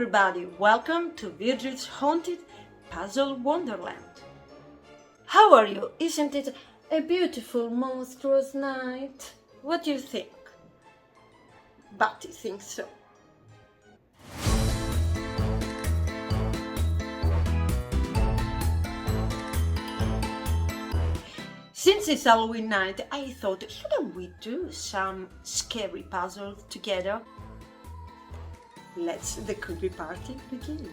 everybody, welcome to Virgil's Haunted Puzzle Wonderland. How are you? Isn't it a beautiful, monstrous night? What do you think? But I think so. Since it's Halloween night, I thought, shouldn't we do some scary puzzles together? Let's the creepy party begin.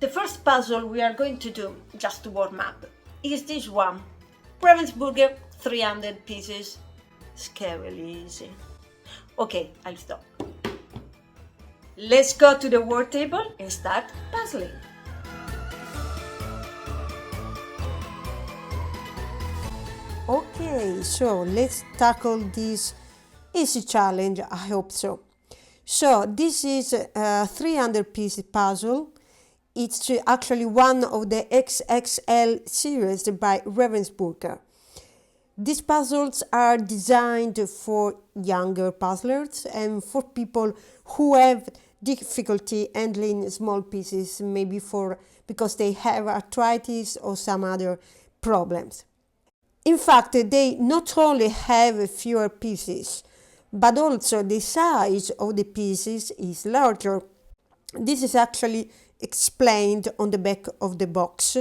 The first puzzle we are going to do, just to warm up, is this one. Ravensburger, 300 pieces. Scarily easy. Okay, I'll stop. Let's go to the word table and start puzzling. Okay, so let's tackle this easy challenge, I hope so. So this is a 300 piece puzzle. It's actually one of the XXL series by Ravensburger. These puzzles are designed for younger puzzlers and for people who have difficulty handling small pieces, maybe because they have arthritis or some other problems. In fact, they not only have fewer pieces, but also the size of the pieces is larger. This is actually explained on the back of the box,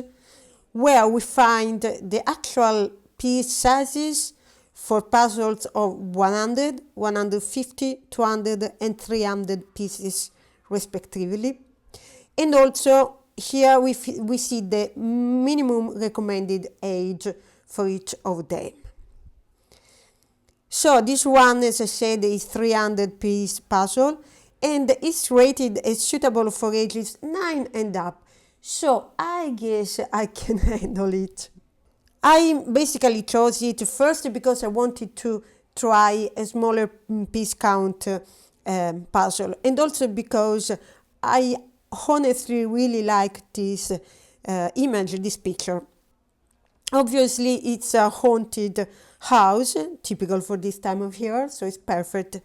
where we find the actual piece sizes for puzzles of 100, 150, 200 and 300 pieces respectively. And also here we see the minimum recommended age for each of them. So this one, as I said, is 300 piece puzzle and is rated as suitable for ages 9 and up. So I guess I can handle it. I basically chose it first because I wanted to try a smaller piece count puzzle, and also because I honestly really like this image, this picture. Obviously, it's a haunted house, typical for this time of year, so it's perfect.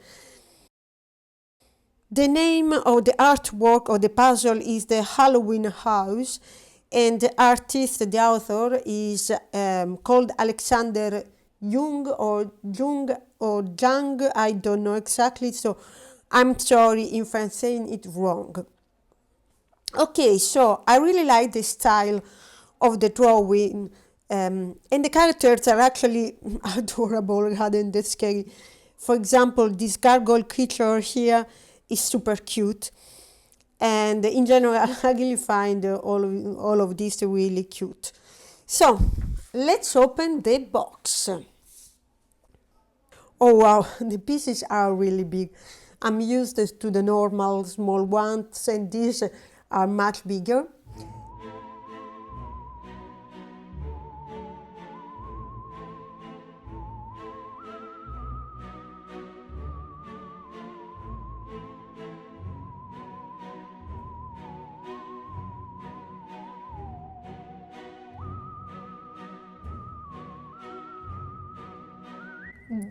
The name of the artwork of the puzzle is the Halloween House, and the artist, the author, is called Alexander Jung or Jung, I don't know exactly, so I'm sorry if I'm saying it wrong. Okay, so I really like the style of the drawing. And the characters are actually adorable rather than scary. For example, this gargoyle creature here is super cute, and in general I really find all of this really cute. So let's open the box. Oh wow, the pieces are really big. I'm used to the normal small ones, and these are much bigger.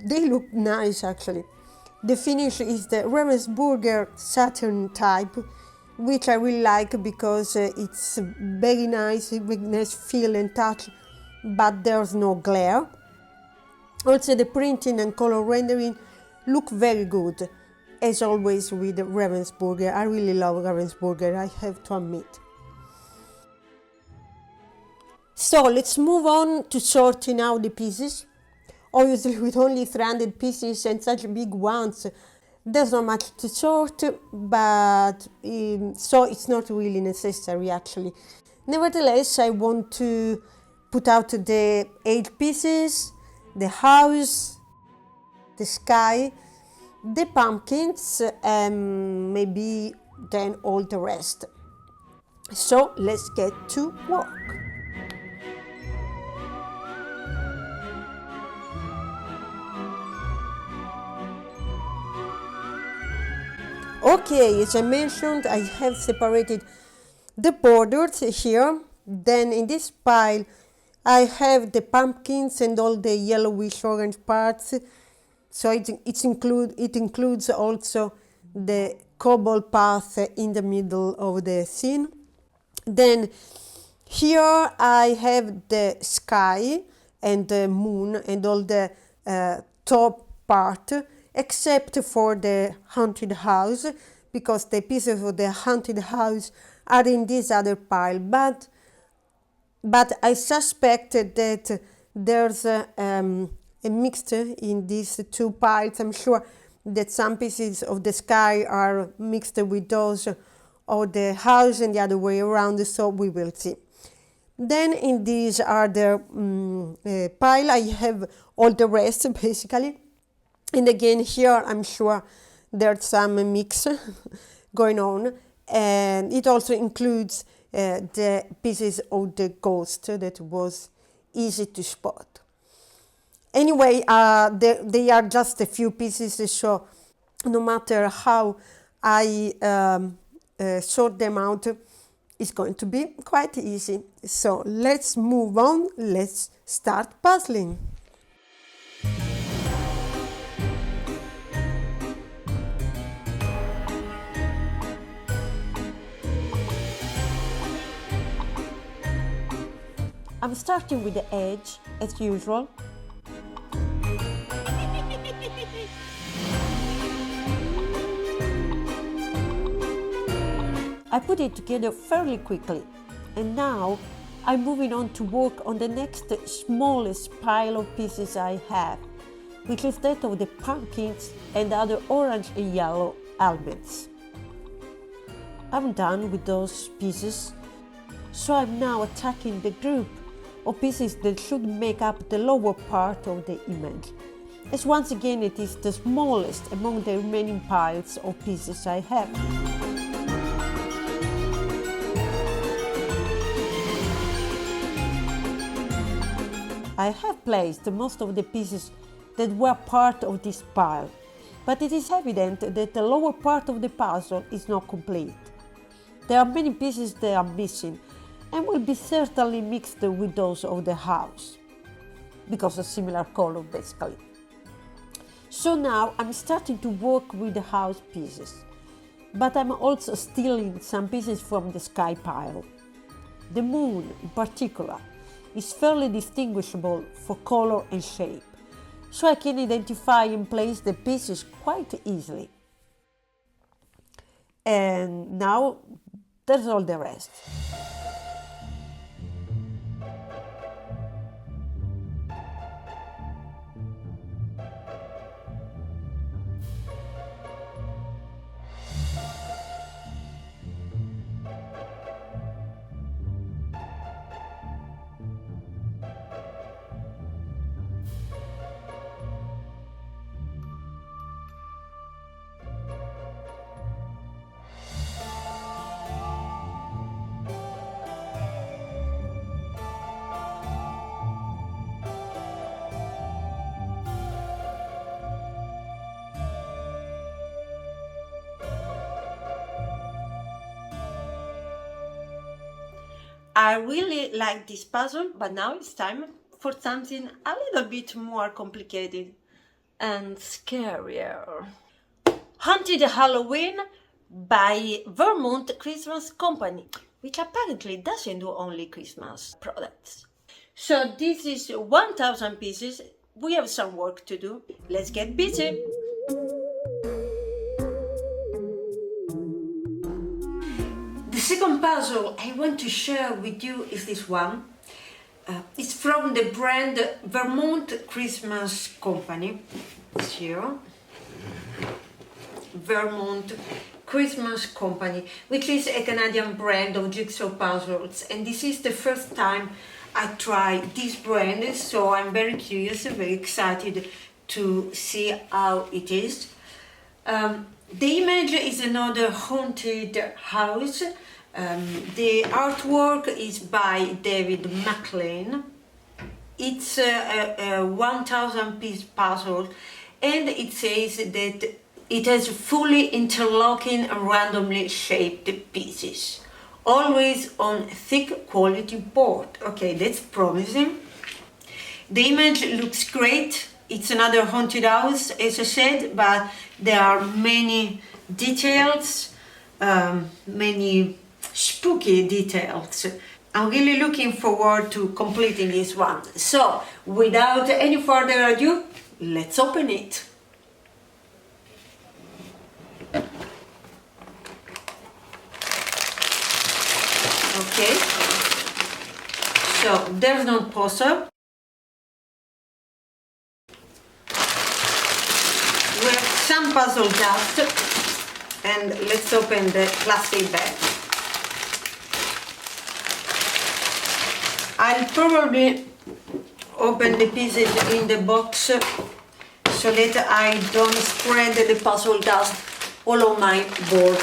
They look nice actually. The finish is the Ravensburger Saturn type, which I really like because it's very nice feel and touch, but there's no glare. Also the printing and color rendering look very good, as always with Ravensburger. I really love Ravensburger, I have to admit. So let's move on to sorting out the pieces. Obviously, with only 300 pieces and such big ones, there's not much to sort, but so it's not really necessary actually. Nevertheless, I want to put out the 8 pieces, the house, the sky, the pumpkins, and maybe then all the rest. So let's get to work. Okay, as I mentioned, I have separated the borders here. Then in this pile, I have the pumpkins and all the yellowish orange parts. So it includes also the cobble path in the middle of the scene. Then here I have the sky and the moon and all the top part, except for the haunted house, because the pieces of the haunted house are in this other pile. But I suspect that there's a mixture in these two piles. I'm sure that some pieces of the sky are mixed with those of the house and the other way around, so we will see. Then in these other pile I have all the rest basically. And again here I'm sure there's some mix going on, and it also includes the pieces of the ghost that was easy to spot. Anyway, they are just a few pieces, so no matter how I sort them out, it's going to be quite easy. So let's move on, let's start puzzling. I'm starting with the edge, as usual. I put it together fairly quickly, and now I'm moving on to work on the next smallest pile of pieces I have, which is that of the pumpkins and other orange and yellow elements. I'm done with those pieces, so I'm now attacking the group of pieces that should make up the lower part of the image, as once again it is the smallest among the remaining piles of pieces I have. I have placed most of the pieces that were part of this pile, but it is evident that the lower part of the puzzle is not complete. There are many pieces that are missing and will be certainly mixed with those of the house, because of similar color basically. So now I'm starting to work with the house pieces, but I'm also stealing some pieces from the sky pile. The moon in particular is fairly distinguishable for color and shape, so I can identify and place the pieces quite easily. And now there's all the rest. I really like this puzzle, but now it's time for something a little bit more complicated and scarier. Haunted Halloween by Vermont Christmas Company, which apparently doesn't do only Christmas products. So this is 1,000 pieces. We have some work to do. Let's get busy. The second puzzle I want to share with you is this one. It's from the brand Vermont Christmas Company. It's here. Vermont Christmas Company, which is a Canadian brand of jigsaw puzzles. And this is the first time I try this brand, so I'm very curious and very excited to see how it is. The image is another haunted house. The artwork is by David McLean. It's a 1,000 piece puzzle, and it says that it has fully interlocking and randomly shaped pieces, always on thick quality board. Okay, that's promising. The image looks great. It's another haunted house, as I said, but there are many details, many spooky details. I'm really looking forward to completing this one. So, without any further ado, let's open it. Okay, so there's no puzzle. We have some puzzle dust, and let's open the plastic bag. I'll probably open the pieces in the box so that I don't spread the puzzle dust all on my board.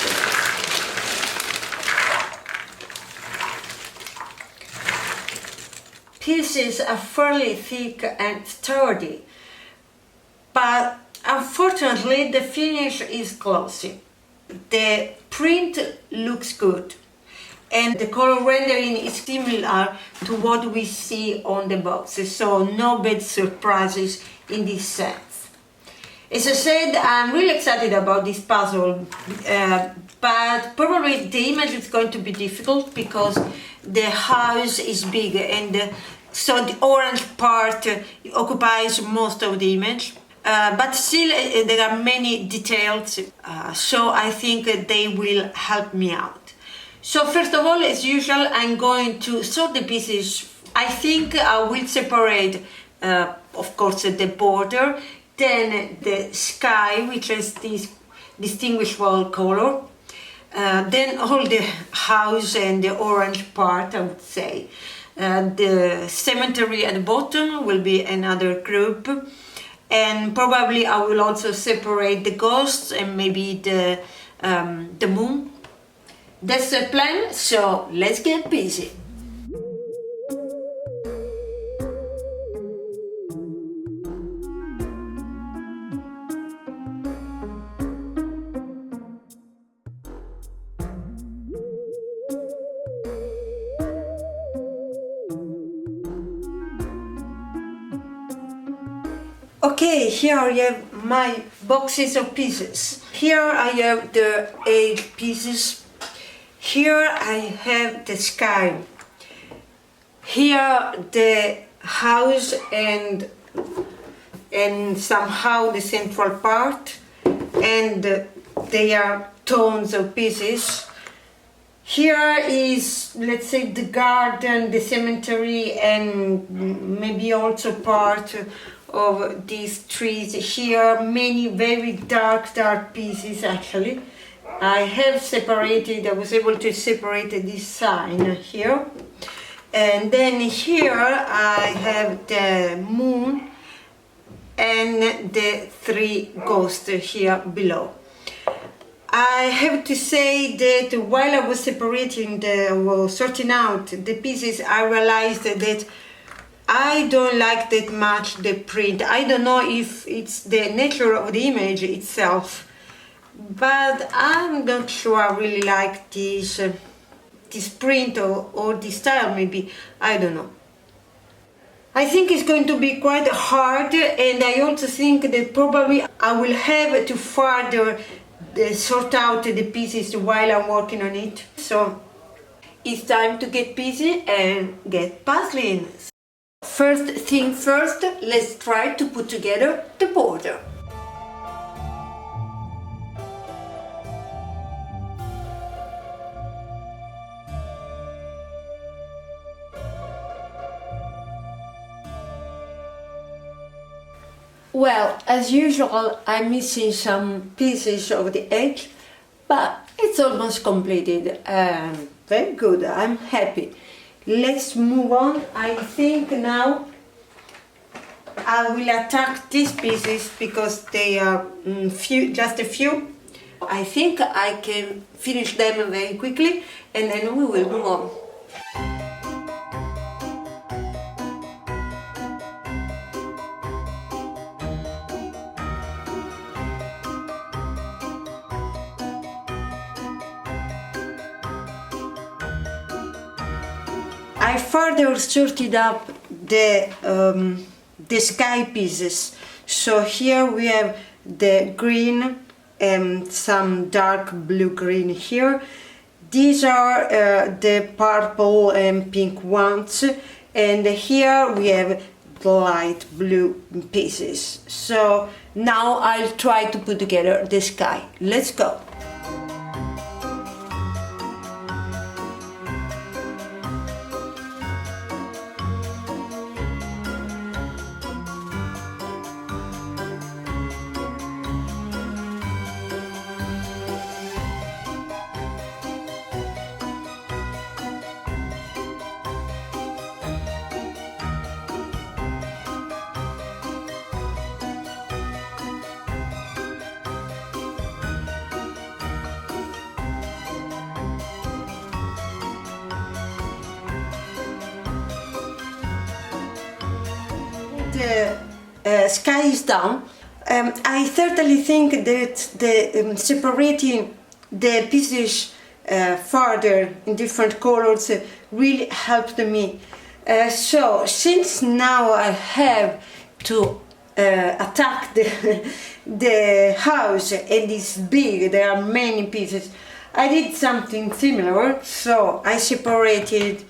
Pieces are fairly thick and sturdy, but unfortunately the finish is glossy. The print looks good, and the color rendering is similar to what we see on the boxes, so no bad surprises in this sense. As I said, I'm really excited about this puzzle, but probably the image is going to be difficult because the house is big, and so the orange part occupies most of the image. But still there are many details, so I think they will help me out. So first of all, as usual, I'm going to sort the pieces. I think I will separate, of course, the border, then the sky, which is this distinguishable color, then all the house and the orange part, I would say. The cemetery at the bottom will be another group, and probably I will also separate the ghosts and maybe the moon. That's the plan, so let's get busy. Okay, here I have my boxes of pieces. Here I have the 8 pieces. Here I have the sky. Here the house and somehow the central part, and they are tons of pieces. Here is, let's say, the garden, the cemetery, and maybe also part of these trees. Here many very dark pieces actually. I was able to separate this sign here, and then here I have the moon and the 3 ghosts here below. I have to say that while I was sorting out the pieces, I realized that I don't like that much the print. I don't know if it's the nature of the image itself, but I'm not sure I really like this print or this style, maybe, I don't know. I think it's going to be quite hard, and I also think that probably I will have to further sort out the pieces while I'm working on it. So it's time to get busy and get puzzling. First thing first, let's try to put together the border. Well, as usual, I'm missing some pieces of the edge, but it's almost completed. Very good, I'm happy. Let's move on. I think now I will attack these pieces because they are just a few. I think I can finish them very quickly, and then we will move on. I further sorted up the sky pieces. So here we have the green and some dark blue-green here. These are the purple and pink ones, and here we have the light blue pieces. So now I'll try to put together the sky. Let's go. The sky is down. I certainly think that the separating the pieces further in different colors really helped me. So since now I have to attack the house and it's big, there are many pieces, I did something similar. So I separated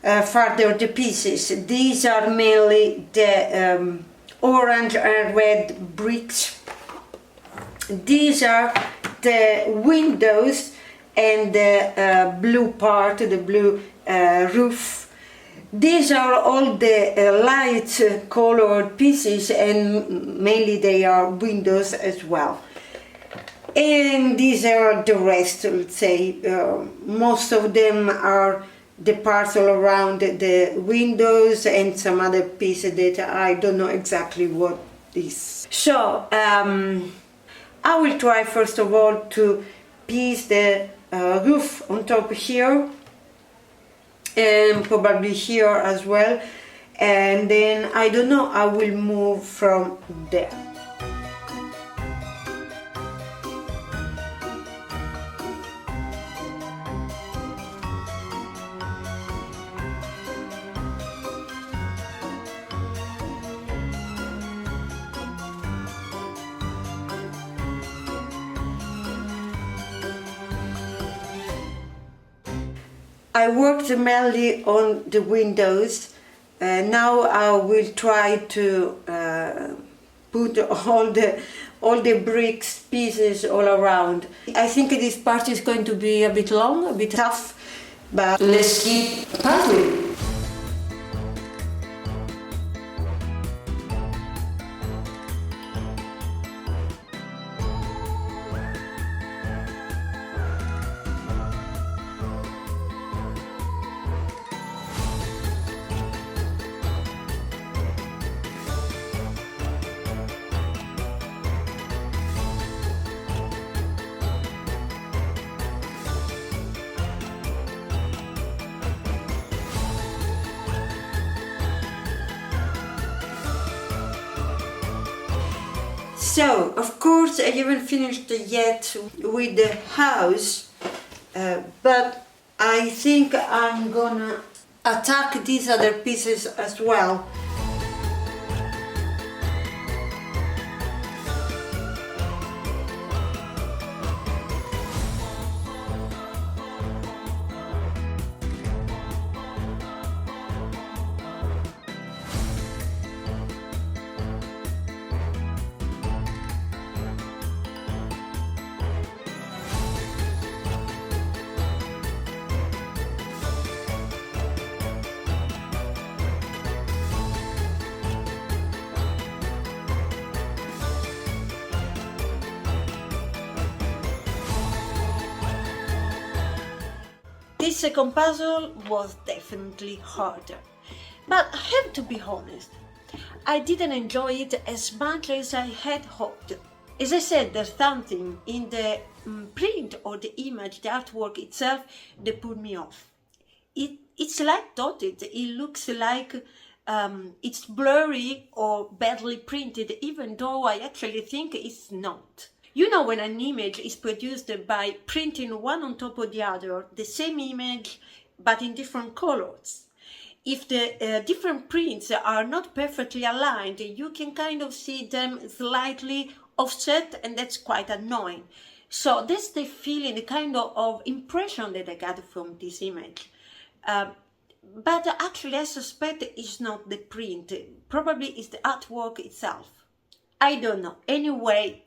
further the pieces. These are mainly the orange and red bricks. These are the windows and the blue part, the blue roof. These are all the light colored pieces, and mainly they are windows as well. And these are the rest, let's say. Most of them are the parts all around the windows and some other pieces that I don't know exactly what is. So I will try first of all to piece the roof on top here and probably here as well, and then I don't know, I will move from there. I worked mainly on the windows. Now I will try to put all the bricks pieces all around. I think this part is going to be a bit long, a bit tough, but let's keep puzzling. So, of course, I haven't finished yet with the house, but I think I'm gonna attack these other pieces as well. This second puzzle was definitely harder, but I have to be honest, I didn't enjoy it as much as I had hoped. As I said, there's something in the print or the image, the artwork itself, that put me off. It's like dotted, it looks like it's blurry or badly printed, even though I actually think it's not. You know, when an image is produced by printing one on top of the other, the same image but in different colors. If the different prints are not perfectly aligned, you can kind of see them slightly offset, and that's quite annoying. So that's the feeling, the kind of impression that I got from this image. But actually I suspect it's not the print, probably it's the artwork itself. I don't know. Anyway,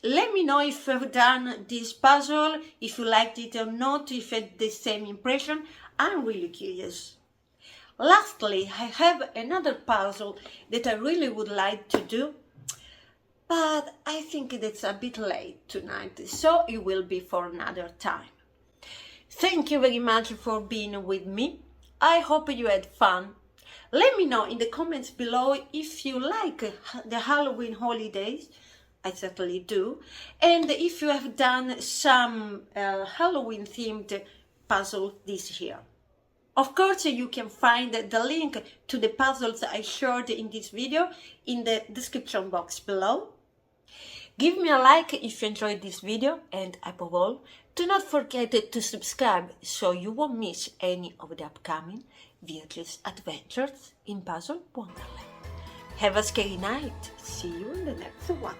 let me know if you've done this puzzle, if you liked it or not, if you had the same impression. I'm really curious. Lastly, I have another puzzle that I really would like to do, but I think it's a bit late tonight, so it will be for another time. Thank you very much for being with me. I hope you had fun. Let me know in the comments below if you like the Halloween holidays. I certainly do. And if you have done some Halloween themed puzzle this year. Of course, you can find the link to the puzzles I shared in this video in the description box below. Give me a like if you enjoyed this video, and above all, do not forget to subscribe so you won't miss any of the upcoming Bewitched adventures in Puzzle Wonderland. Have a scary night. See you in the next one.